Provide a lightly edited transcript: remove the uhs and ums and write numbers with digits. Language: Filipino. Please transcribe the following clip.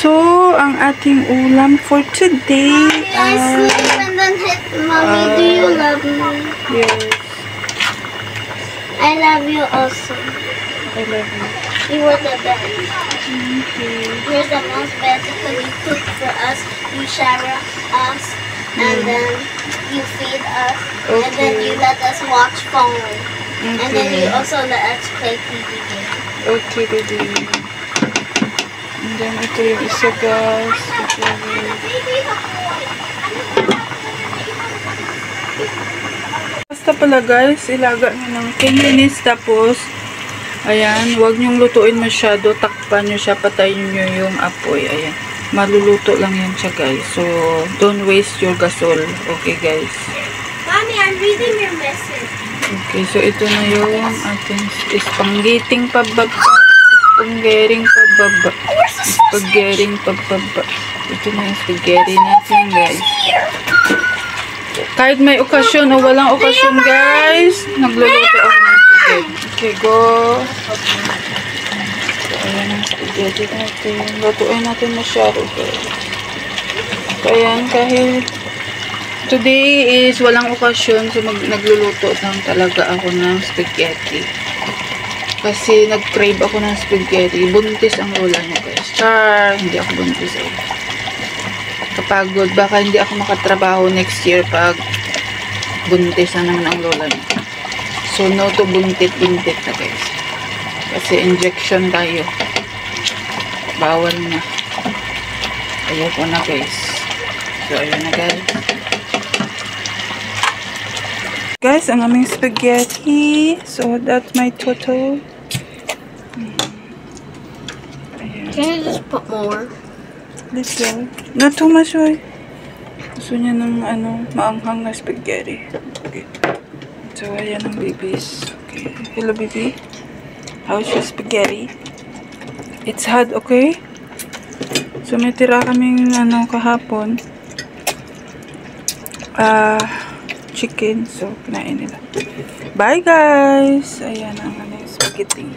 So, ang ating ulam for today I sleep and then hit mommy. Do you love me? Yes, I love you also. I love you. You were the best. Okay. You're the most best because you cook for us, you shower us, and then you feed us, and then you let us watch phone, and then you also let us play TV games. Okay, baby. And then ito yung isa, guys. Basta pala, guys, ilaga nyo ng 10 minutes. Tapos, ayan, huwag nyong lutuin masyado. Takpan nyo siya, patayin nyo yung apoy. Ayan, maluluto lang yan siya, guys. So, don't waste your gasol. Okay, guys. Mommy, I'm reading your message. Okay, so ito na yung ating spaghetting pababa. Spaghetting pababa. Spaghetting pababa. Ito na yung spaghetti natin, guys. Kahit may okasyon o walang okasyon, guys, nagluluto ako ng spaghetti. Okay, go. So, ayan ang spaghetti natin. Lutuin natin masyado, guys. So, ayan, kahit today is walang okasyon, so nagluluto lang talaga ako ng spaghetti. Kasi nag-crave ako ng spaghetti. Buntis ang lola niya, guys. Char! Hindi ako buntis eh. Kapagod. Baka hindi ako makatrabaho next year pag buntis na naman ang lola niya. So, no to buntit-buntit na, guys. Kasi injection tayo. Bawal na. Ayoko na, guys. So, ayun na, guys. Guys, ang aming spaghetti. So, that's my total. Ayan. Can you just put more? Let's go. Not too much, oy. Gusto niya ng, maanghang na spaghetti. Okay. So, ayan ang babies. Okay. Hello, baby. How's your spaghetti? It's hot, okay? So, may tira kaming, kahapon. Chicken. So, kinain nila. Bye, guys! Ayan ang spaghetti.